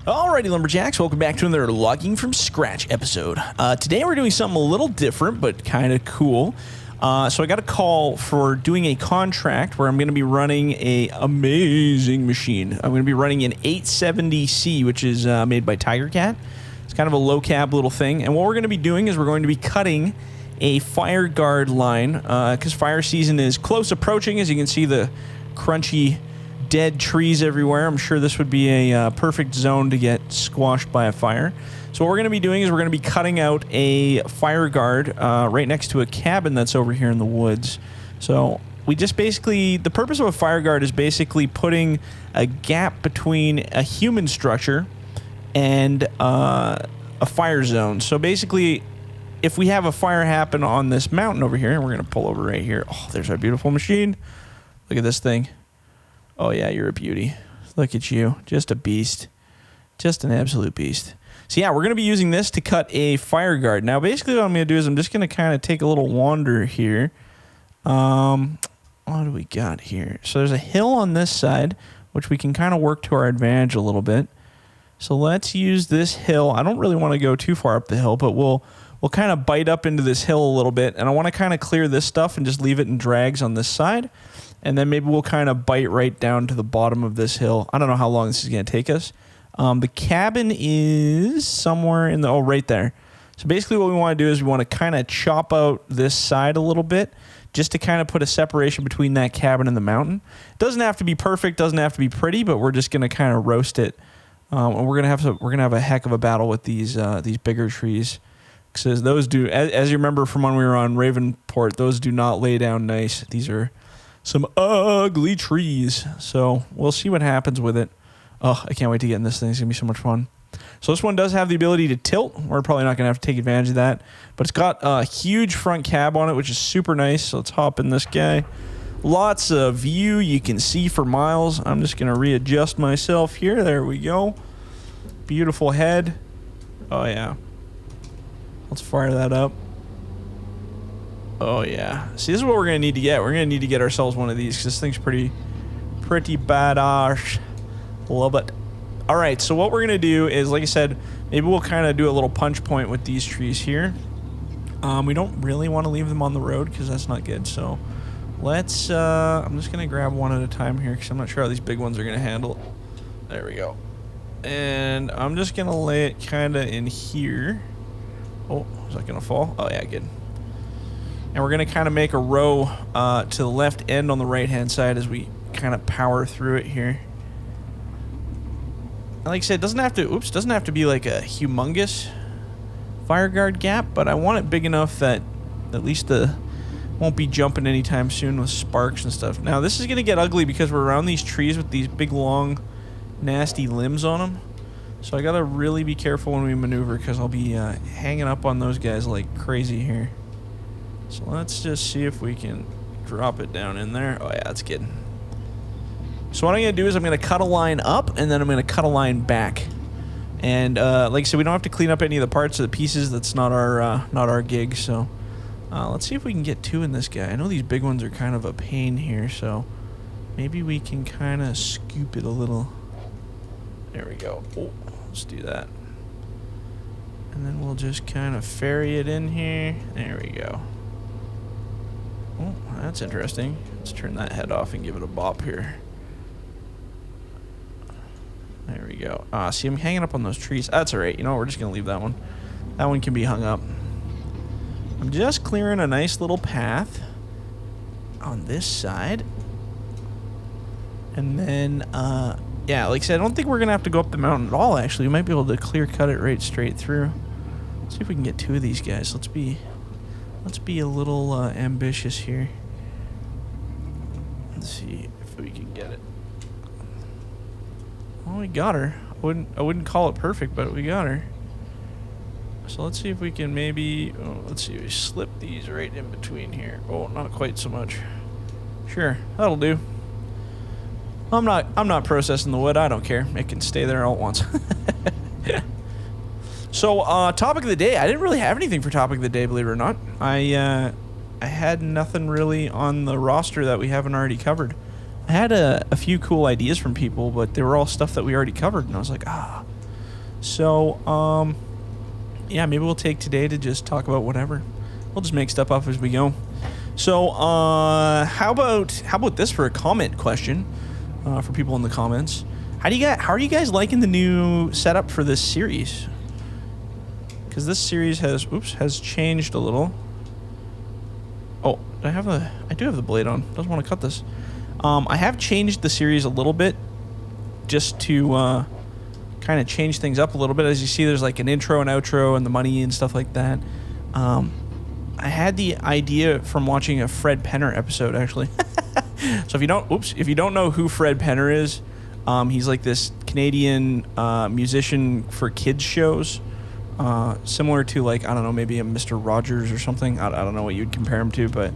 Alrighty, Lumberjacks, welcome back to another Logging from Scratch episode. Today we're doing something a little different, but kind of cool. So I got a call for doing a contract where I'm going to be running a amazing machine. I'm going to be running an 870C, which is made by Tigercat. It's kind of a low-cab little thing. And what we're going to be doing is we're going to be cutting a Fireguard line, because fire season is close approaching. As you can see, the crunchy dead trees everywhere. I'm sure this would be a perfect zone to get squashed by a fire. So what we're going to be doing is we're going to be cutting out a Fireguard right next to a cabin that's over here in the woods. So we just basically, the purpose of a Fireguard is basically putting a gap between a human structure and a fire zone. So basically, if we have a fire happen on this mountain over here, and we're going to pull over right here. Oh, there's our beautiful machine. Look at this thing. Oh, yeah, you're a beauty. Look at you. Just a beast. Just an absolute beast. So, yeah, we're going to be using this to cut a Fireguard. Now, basically what I'm going to do is I'm just going to kind of take a little wander here. What do we got here? So there's a hill on this side, which we can kind of work to our advantage a little bit. So let's use this hill. I don't really want to go too far up the hill, but we'll kind of bite up into this hill a little bit. And I want to kind of clear this stuff and just leave it in drags on this side. And then maybe we'll kind of bite right down to the bottom of this hill. I don't know how long this is going to take us. The cabin is somewhere in the... Oh, right there. So basically what we want to do is we want to kind of chop out this side a little bit just to kind of put a separation between that cabin and the mountain. It doesn't have to be perfect, doesn't have to be pretty, but we're just going to kind of roast it. And we're going to have a heck of a battle with these bigger trees. Because those do... As you remember from when we were on Ravenport, those do not lay down nice. These are some ugly trees. So we'll see what happens with it. Oh, I can't wait to get in this thing. It's going to be so much fun. So this one does have the ability to tilt. We're probably not going to have to take advantage of that. But it's got a huge front cab on it, which is super nice. So let's hop in this guy. Lots of view. You can see for miles. I'm just going to readjust myself here. There we go. Beautiful head. Oh, yeah. Let's fire that up. Oh, yeah. See, this is what we're going to need to get. We're going to need to get ourselves one of these because this thing's pretty badass. Love it. All right, so what we're going to do is, like I said, maybe we'll kind of do a little punch point with these trees here. We don't really want to leave them on the road because that's not good. So let's, I'm just going to grab one at a time here because I'm not sure how these big ones are going to handle. There we go. And I'm just going to lay it kind of in here. Oh, is that going to fall? Oh, yeah, good. And we're going to kind of make a row to the left end on the right-hand side as we kind of power through it here. And like I said, it doesn't have to be like a humongous Fireguard gap, but I want it big enough that at least won't be jumping anytime soon with sparks and stuff. Now, this is going to get ugly because we're around these trees with these big, long, nasty limbs on them. So I got to really be careful when we maneuver because I'll be hanging up on those guys like crazy here. So let's just see if we can drop it down in there. Oh, yeah, that's good. So what I'm going to do is I'm going to cut a line up, and then I'm going to cut a line back. And like I said, we don't have to clean up any of the parts or the pieces. That's not our gig. So let's see if we can get two in this guy. I know these big ones are kind of a pain here, so maybe we can kind of scoop it a little. There we go. Oh, let's do that. And then we'll just kind of ferry it in here. There we go. Oh, that's interesting. Let's turn that head off and give it a bop here. There we go. See, I'm hanging up on those trees. That's all right. You know what? We're just going to leave that one. That one can be hung up. I'm just clearing a nice little path on this side. And then, yeah, like I said, I don't think we're going to have to go up the mountain at all, actually. We might be able to clear cut it right straight through. Let's see if we can get two of these guys. Let's be a little ambitious here. Let's see if we can get it. Well, we got her. I wouldn't call it perfect, but we got her. So let's see if we can maybe... Oh, let's see. We slip these right in between here. Oh, not quite so much. Sure, that'll do. I'm not processing the wood. I don't care. It can stay there all at once. So, topic of the day. I didn't really have anything for topic of the day, believe it or not. I had nothing really on the roster that we haven't already covered. I had a few cool ideas from people, but they were all stuff that we already covered, and I was like, So, yeah, maybe we'll take today to just talk about whatever. We'll just make stuff up as we go. So, how about this for a comment question for people in the comments? How are you guys liking the new setup for this series? Because this series has changed a little. Oh, I do have the blade on. Doesn't want to cut this. I have changed the series a little bit just to kind of change things up a little bit. As you see, there's like an intro and outro and the money and stuff like that. I had the idea from watching a Fred Penner episode, actually. So if you don't know who Fred Penner is, he's like this Canadian musician for kids shows, similar to, like, I don't know, maybe a Mr. Rogers or something. I don't know what you'd compare him to, but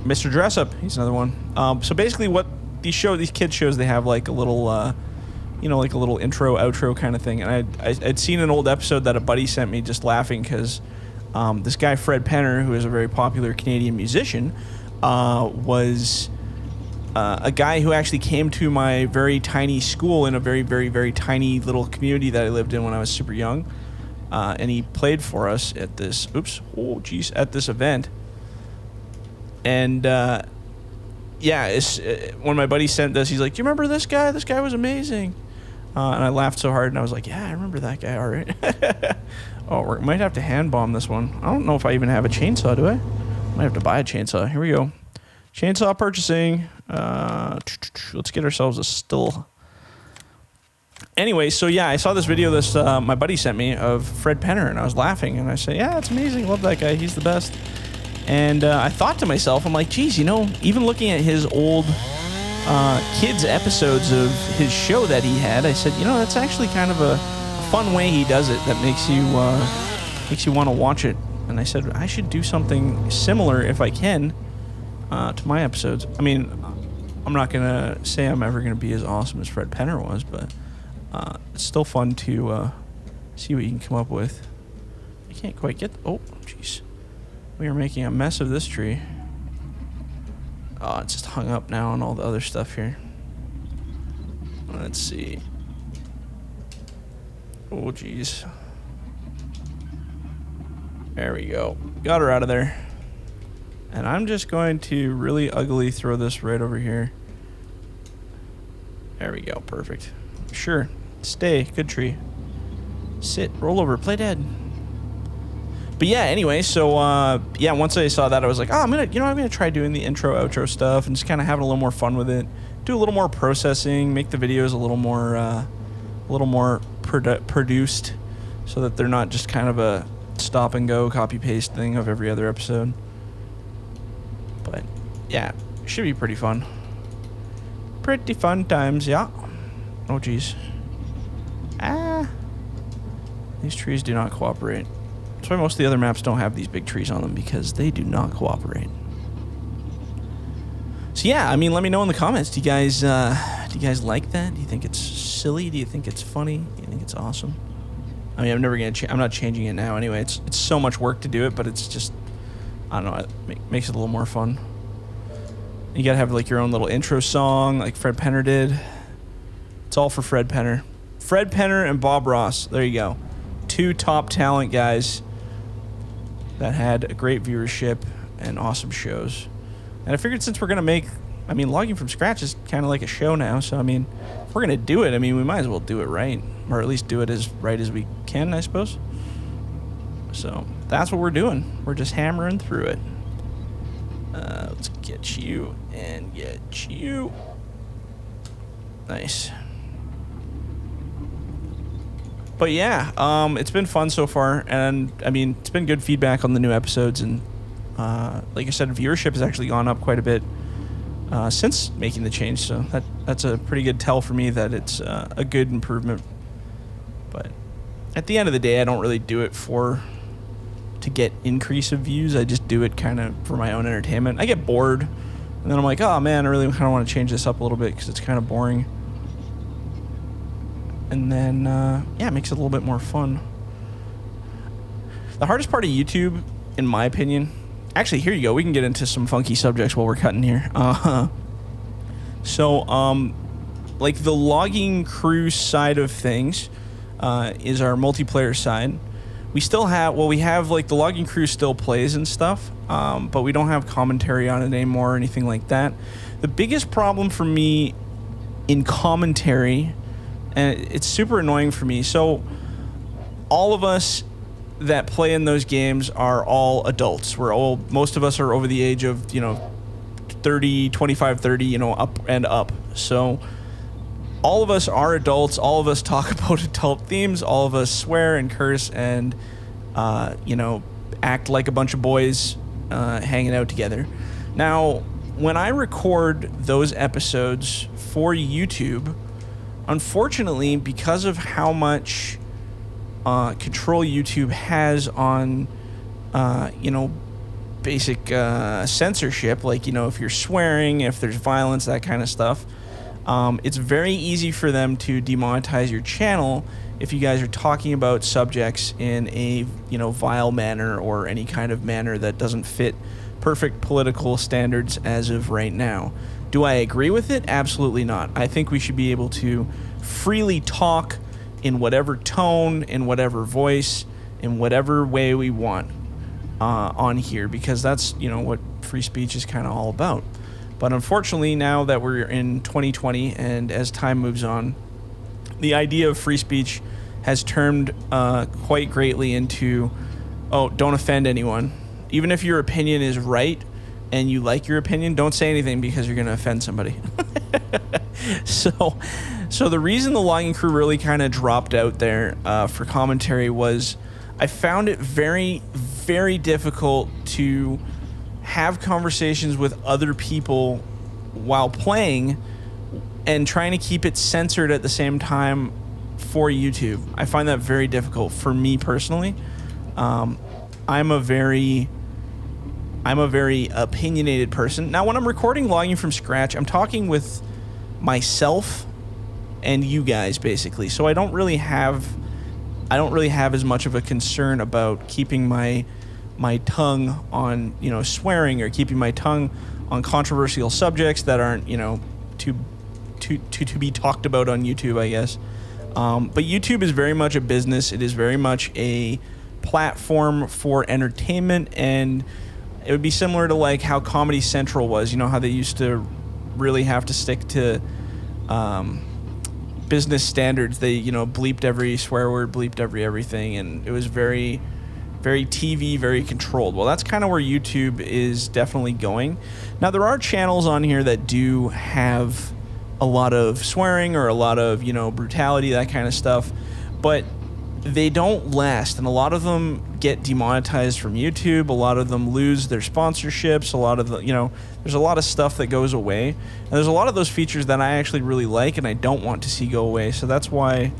Mr. Dress Up, he's another one. So basically, what these kids shows, they have like a little, like a little intro, outro kind of thing. And I'd seen an old episode that a buddy sent me, just laughing because this guy Fred Penner, who is a very popular Canadian musician, was a guy who actually came to my very tiny school in a very, very, very tiny little community that I lived in when I was super young. And he played for us at this, at this event. And, when my buddy sent this, he's like, "Do you remember this guy? This guy was amazing." And I laughed so hard, and I was like, "Yeah, I remember that guy, all right." Oh, we might have to hand bomb this one. I don't know if I even have a chainsaw, do I? Might have to buy a chainsaw. Here we go. Chainsaw purchasing. Let's get ourselves a still. Anyway, so yeah, I saw this video my buddy sent me of Fred Penner, and I was laughing, and I said, "Yeah, it's amazing. Love that guy. He's the best." And I thought to myself, I'm like, geez, even looking at his old kids episodes of his show that he had, I said, that's actually kind of a fun way he does it that makes you want to watch it. And I said, I should do something similar if I can to my episodes. I mean, I'm not going to say I'm ever going to be as awesome as Fred Penner was, but it's still fun to see what you can come up with. I can't quite get... Oh, jeez. We are making a mess of this tree. Oh, it's just hung up now on all the other stuff here. Let's see. Oh, jeez. There we go. Got her out of there. And I'm just going to really ugly throw this right over here. There we go. Perfect. Sure. Stay. Good tree. Sit. Roll over. Play dead. But yeah, anyway, so once I saw that, I was like, I'm gonna try doing the intro, outro stuff, and just kind of having a little more fun with it. Do a little more processing, make the videos a little more produced, so that they're not just kind of a stop and go, copy paste thing of every other episode. But yeah, it should be pretty fun. Pretty fun times, yeah. Oh geez. These trees do not cooperate. That's why most of the other maps don't have these big trees on them, because they do not cooperate. So yeah, I mean, let me know in the comments. Do you guys like that? Do you think it's silly? Do you think it's funny? Do you think it's awesome? I mean, I'm not changing it now anyway. It's so much work to do it, but it's just, I don't know, it makes it a little more fun. You gotta have like your own little intro song, like Fred Penner did. It's all for Fred Penner. Fred Penner and Bob Ross. There you go. Two top talent guys that had a great viewership and awesome shows. And I figured, since we're going to make, Logging from Scratch is kind of like a show now. So, if we're going to do it, we might as well do it right. Or at least do it as right as we can, I suppose. So, that's what we're doing. We're just hammering through it. Let's get you and get you. Nice. But yeah, it's been fun so far, and it's been good feedback on the new episodes, and like I said, viewership has actually gone up quite a bit since making the change, so that's a pretty good tell for me that it's a good improvement. But at the end of the day, I don't really do it to get increase of views. I just do it kind of for my own entertainment. I get bored, and then I'm like, oh man, I really kind of want to change this up a little bit because it's kind of boring. And then, it makes it a little bit more fun. The hardest part of YouTube, in my opinion... Actually, here you go. We can get into some funky subjects while we're cutting here. So, like the logging crew side of things, is our multiplayer side. We still have, well, we have like the logging crew still plays and stuff, but we don't have commentary on it anymore or anything like that. The biggest problem for me in commentary, and it's super annoying for me, so all of us that play in those games are all adults. Most of us are over the age of, 30, 25, 30, up and up. So all of us are adults. All of us talk about adult themes. All of us swear and curse and, act like a bunch of boys hanging out together. Now, when I record those episodes for YouTube, unfortunately, because of how much control YouTube has on, basic censorship, like, if you're swearing, if there's violence, that kind of stuff, it's very easy for them to demonetize your channel if you guys are talking about subjects in a, vile manner or any kind of manner that doesn't fit perfect political standards as of right now. Do I agree with it? Absolutely not. I think we should be able to freely talk in whatever tone, in whatever voice, in whatever way we want on here, because that's, what free speech is kind of all about. But unfortunately, now that we're in 2020 and as time moves on, the idea of free speech has turned quite greatly into, don't offend anyone. Even if your opinion is right and you like your opinion, don't say anything because you're going to offend somebody. So the reason the logging crew really kind of dropped out there for commentary was I found it very, very difficult to have conversations with other people while playing and trying to keep it censored at the same time for YouTube. I find that very difficult for me personally. I'm a very opinionated person. Now, when I'm recording logging from scratch, I'm talking with myself and you guys basically. So I don't really have as much of a concern about keeping my tongue on, swearing, or keeping my tongue on controversial subjects that aren't, to be talked about on YouTube, I guess. But YouTube is very much a business. It is very much a platform for entertainment, and it would be similar to like how Comedy Central was, how they used to really have to stick to business standards. They, bleeped every swear word, bleeped everything, and it was very, very TV, very controlled. Well, that's kind of where YouTube is definitely going. Now, there are channels on here that do have a lot of swearing or a lot of, brutality, that kind of stuff, but they don't last, and a lot of them get demonetized from YouTube. A lot of them lose their sponsorships. A lot of the, there's a lot of stuff that goes away, and there's a lot of those features that I actually really like and I don't want to see go away. So that's why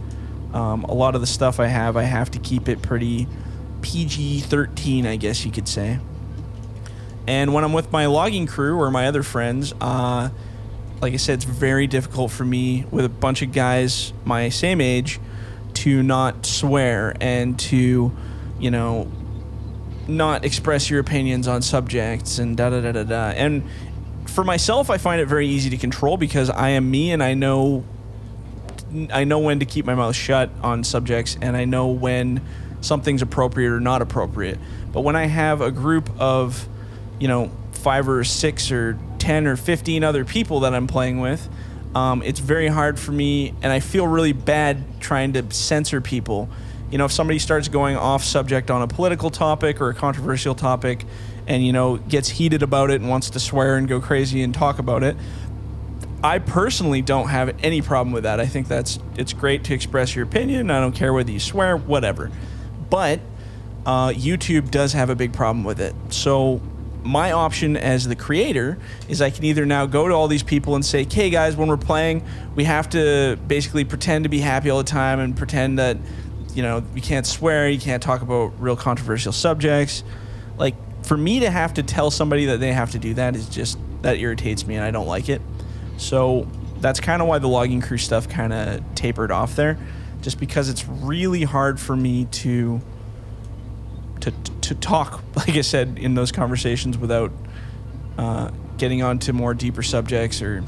a lot of the stuff I have to keep it pretty PG-13, I guess you could say. And when I'm with my logging crew or my other friends, like I said, it's very difficult for me with a bunch of guys my same age to not swear and to, not express your opinions on subjects and da-da-da-da-da. And for myself, I find it very easy to control because I am me, and I know when to keep my mouth shut on subjects, and I know when something's appropriate or not appropriate. But when I have a group of, 5 or 6 or 10 or 15 other people that I'm playing with, it's very hard for me, and I feel really bad trying to censor people. If somebody starts going off subject on a political topic or a controversial topic and, gets heated about it and wants to swear and go crazy and talk about it, I personally don't have any problem with that. I think it's great to express your opinion. I don't care whether you swear, whatever. But YouTube does have a big problem with it. So my option as the creator is I can either now go to all these people and say, okay, guys, when we're playing, we have to basically pretend to be happy all the time and pretend that, you can't swear, you can't talk about real controversial subjects. Like, for me to have to tell somebody that they have to do that that irritates me, and I don't like it. So that's kind of why the logging crew stuff kind of tapered off there, just because it's really hard for me to talk, like I said, in those conversations without getting onto more deeper subjects or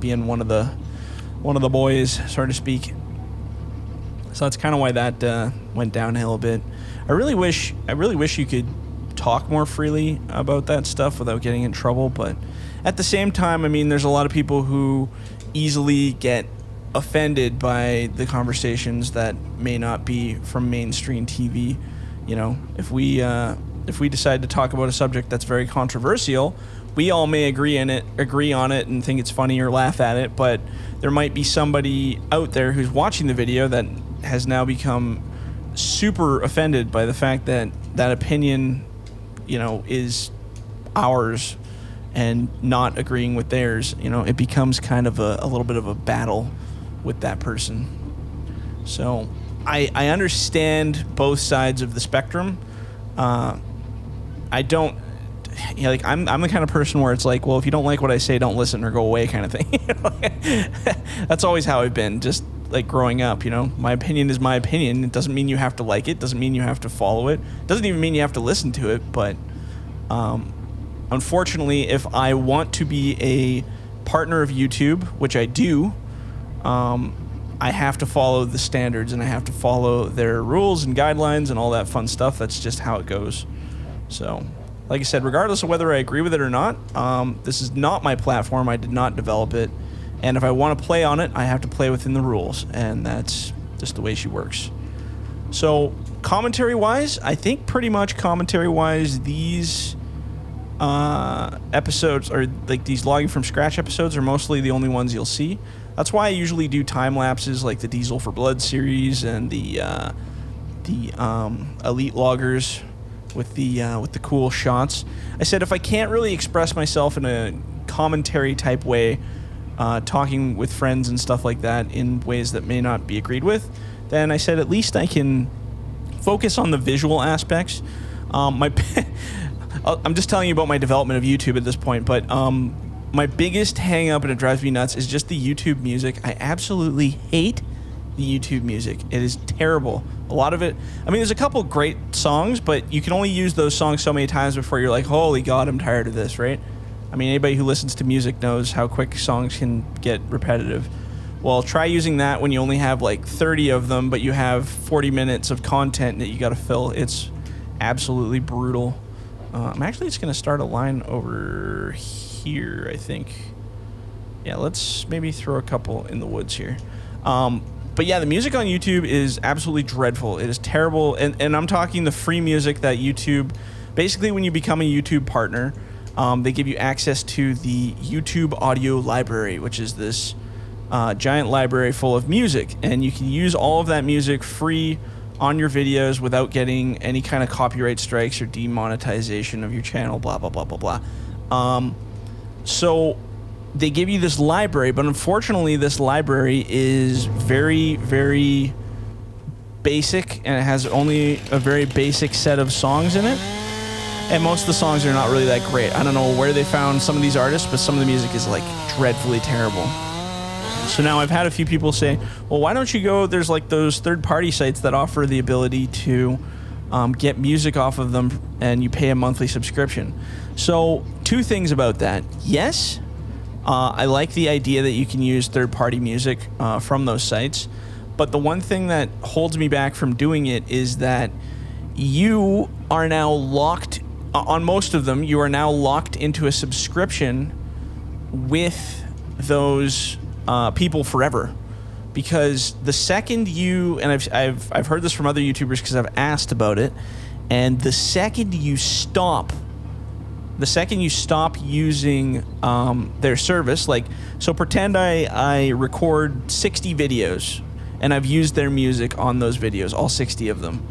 being one of the boys, so to speak. So that's kind of why that went downhill a bit. I really wish you could talk more freely about that stuff without getting in trouble, but at the same time, I mean, there's a lot of people who easily get offended by the conversations that may not be from mainstream TV. You know, if we decide to talk about a subject that's very controversial, we all may agree on it and think it's funny or laugh at it, but there might be somebody out there who's watching the video that has now become super offended by the fact that that opinion, you know, is ours and not agreeing with theirs. You know, it becomes kind of a little bit of a battle with that person. So I understand both sides of the spectrum. I don't, you know, like I'm the kind of person where it's like, well, if you don't like what I say, don't listen or go away kind of thing. That's always how I've been, just like growing up, you know. My opinion is my opinion. It doesn't mean you have to like it. Doesn't mean you have to follow it. Doesn't even mean you have to listen to it. But unfortunately, if I want to be a partner of YouTube, which I do, I have to follow the standards and I have to follow their rules and guidelines and all that fun stuff. That's just how it goes. So, like I said, regardless of whether I agree with it or not, this is not my platform. I did not develop it. And if I want to play on it, I have to play within the rules. And that's just the way she works. So, commentary-wise, I think pretty much commentary-wise, these episodes, or like these logging from scratch episodes, are mostly the only ones you'll see. That's why I usually do time lapses like the Diesel for Blood series and the Elite Loggers with the cool shots. I said if I can't really express myself in a commentary type way, talking with friends and stuff like that in ways that may not be agreed with, then I said at least I can focus on the visual aspects. I'm just telling you about my development of YouTube at this point, but my biggest hang up, and it drives me nuts, is just the YouTube music. I absolutely hate the YouTube music. It is terrible. A lot of it, I mean, there's a couple great songs, but you can only use those songs so many times before you're like, holy God, I'm tired of this, right? I mean, anybody who listens to music knows how quick songs can get repetitive. Well, try using that when you only have like 30 of them, but you have 40 minutes of content that you got to fill. It's absolutely brutal. I'm actually just going to start a line over here, I think. Yeah, let's maybe throw a couple in the woods here. But yeah, the music on YouTube is absolutely dreadful. It is terrible. And I'm talking the free music that YouTube, basically when you become a YouTube partner, they give you access to the YouTube audio library, which is this giant library full of music. And you can use all of that music free on your videos without getting any kind of copyright strikes or demonetization of your channel, blah, blah, blah, blah, blah. So they give you this library, but unfortunately this library is very, very basic, and it has only a very basic set of songs in it. And most of the songs are not really that great. I don't know where they found some of these artists, but some of the music is like dreadfully terrible. So now I've had a few people say, well, why don't you go, there's like those third-party sites that offer the ability to get music off of them and you pay a monthly subscription. So two things about that. Yes, I like the idea that you can use third-party music from those sites, but the one thing that holds me back from doing it is that you are now locked, on most of them, you are now locked into a subscription with those people forever. Because the second you, and I've heard this from other YouTubers because I've asked about it, and the second you stop using their service, like, so pretend I record 60 videos and I've used their music on those videos, all 60 of them.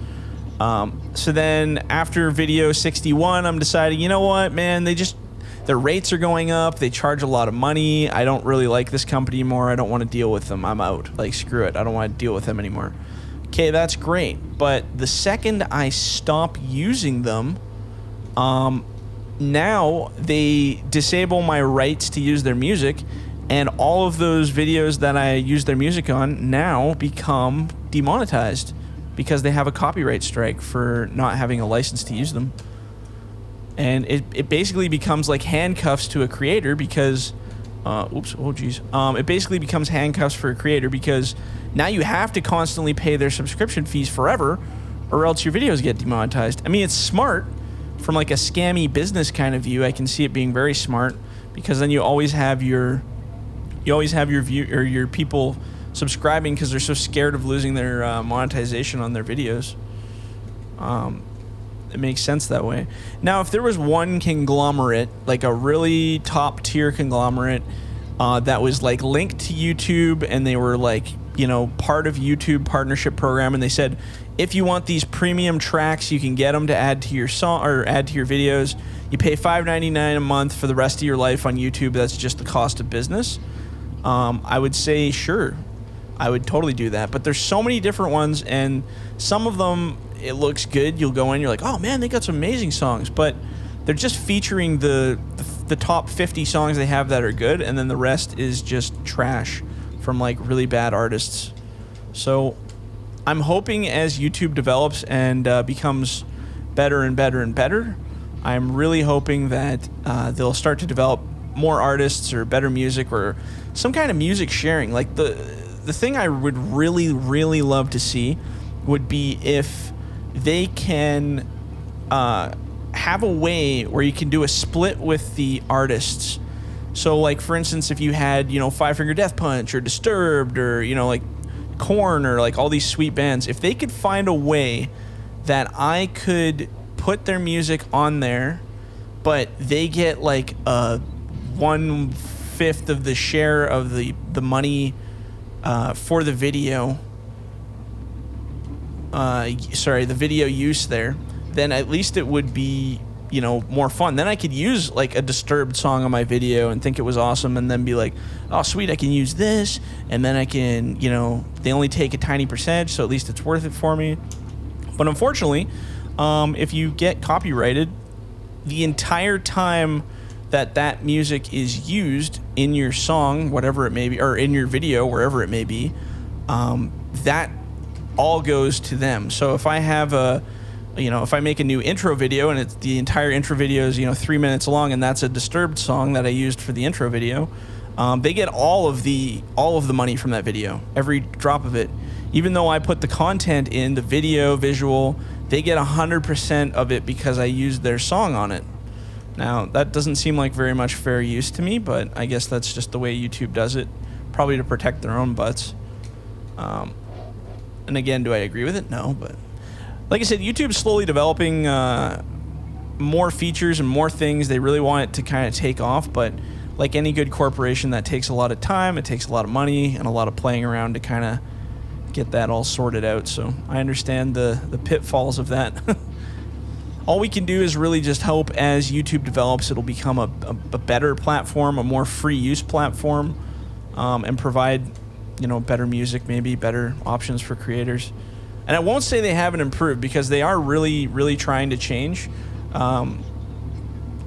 So then after video 61, I'm deciding, you know what, man, their rates are going up. They charge a lot of money. I don't really like this company anymore. I don't want to deal with them. I'm out. Like, screw it. I don't want to deal with them anymore. Okay, that's great. But the second I stop using them, now they disable my rights to use their music, and all of those videos that I use their music on now become demonetized because they have a copyright strike for not having a license to use them. And it basically becomes like handcuffs to a creator because, it basically becomes handcuffs for a creator because Now you have to constantly pay their subscription fees forever, or else your videos get demonetized. I mean, it's smart from like a scammy business kind of view. I can see it being very smart, because then you always have your view or your people subscribing because they're so scared of losing their monetization on their videos. It makes sense that way. Now, if there was one conglomerate, like a really top tier conglomerate that was like linked to YouTube, and they were like, part of YouTube partnership program, and they said, if you want these premium tracks, you can get them to add to your song or add to your videos. You pay $5.99 a month for the rest of your life on YouTube. That's just the cost of business. I would say, sure, I would totally do that. But there's so many different ones, and some of them, it looks good. You'll go in, you're like, oh man, they got some amazing songs, but they're just featuring the top 50 songs they have that are good, and then the rest is just trash from like really bad artists. So I'm hoping as YouTube develops and becomes better and better and better, I'm really hoping that they'll start to develop more artists or better music or some kind of music sharing. Like the thing I would really, really love to see would be if they can have a way where you can do a split with the artists. So like, for instance, if you had, Five Finger Death Punch or Disturbed or, like Korn or like all these sweet bands, if they could find a way that I could put their music on there, but they get like 1/5 of the share of the money for the video, the video use there, then at least it would be, more fun. Then I could use like a Disturbed song on my video and think it was awesome, and then be like, oh sweet, I can use this, and then I can, they only take a tiny percentage, so at least it's worth it for me. But unfortunately, if you get copyrighted, the entire time that music is used in your song, whatever it may be, or in your video, wherever it may be, that all goes to them. So if I have if I make a new intro video and the entire intro video is 3 minutes long, and that's a Disturbed song that I used for the intro video, they get all of the money from that video, every drop of it. Even though I put the content in the video visual, they get 100% of it because I used their song on it. Now, that doesn't seem like very much fair use to me, but I guess that's just the way YouTube does it, probably to protect their own butts. And again, do I agree with it? No, but like I said, YouTube's slowly developing more features and more things. They really want it to kind of take off, but like any good corporation, that takes a lot of time, it takes a lot of money, and a lot of playing around to kind of get that all sorted out. So I understand the pitfalls of that. All we can do is really just hope as YouTube develops, it'll become a better platform, a more free use platform, and provide, better music, maybe better options for creators. And I won't say they haven't improved, because they are really, really trying to change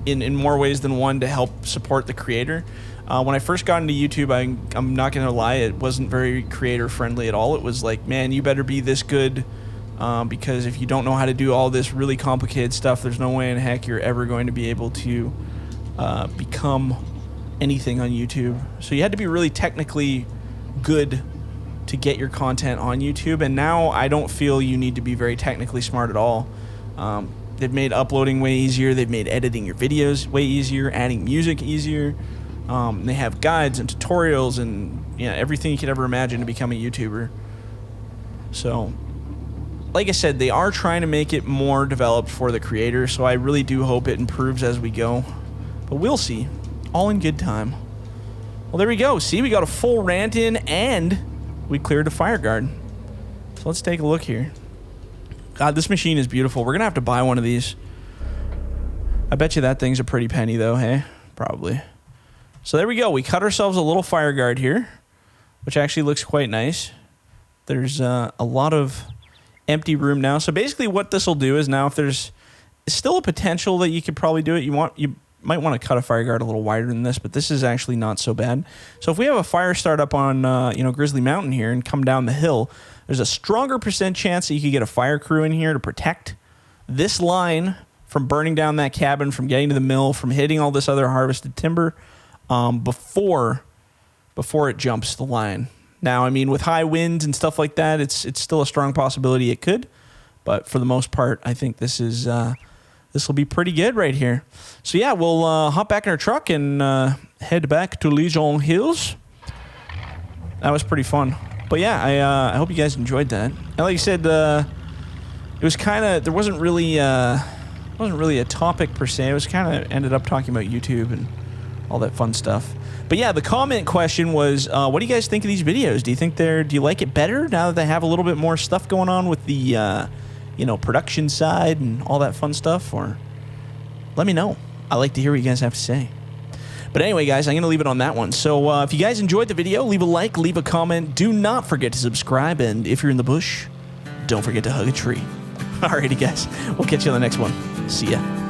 in more ways than one to help support the creator. When I first got into YouTube, I'm not going to lie, it wasn't very creator friendly at all. It was like, man, you better be this good, because if you don't know how to do all this really complicated stuff, there's no way in heck you're ever going to be able to become anything on YouTube. So you had to be really technically good to get your content on YouTube, and now I don't feel you need to be very technically smart at all. They've made uploading way easier. They've made editing your videos way easier, adding music easier. They have guides and tutorials and everything you could ever imagine to become a YouTuber. So, like I said, they are trying to make it more developed for the creator, so I really do hope it improves as we go. But we'll see. All in good time. Well, there we go. See, we got a full rant in, and we cleared a Fireguard. So let's take a look here. God, this machine is beautiful. We're going to have to buy one of these. I bet you that thing's a pretty penny, though, hey? Probably. So there we go. We cut ourselves a little Fireguard here, which actually looks quite nice. There's a lot of empty room now. So basically what this will do is, now if there's still a potential that you could probably do it, you might want to cut a Fireguard a little wider than this, but this is actually not so bad. So if we have a fire start up on Grizzly Mountain here and come down the hill, there's a stronger % chance that you could get a fire crew in here to protect this line from burning down that cabin, from getting to the mill, from hitting all this other harvested timber before it jumps the line. Now, I mean, with high winds and stuff like that, it's still a strong possibility it could. But for the most part, I think this will be pretty good right here. So yeah, we'll hop back in our truck and head back to Legion Hills. That was pretty fun. But yeah, I hope you guys enjoyed that. And like I said, it was kind of, there wasn't really a topic per se. It was kind of ended up talking about YouTube and all that fun stuff. But yeah, the comment question was, what do you guys think of these videos? Do you like it better now that they have a little bit more stuff going on with the production side and all that fun stuff? Or let me know. I like to hear what you guys have to say. But anyway, guys, I'm going to leave it on that one. So if you guys enjoyed the video, leave a like, leave a comment. Do not forget to subscribe. And if you're in the bush, don't forget to hug a tree. Alrighty, guys. We'll catch you on the next one. See ya.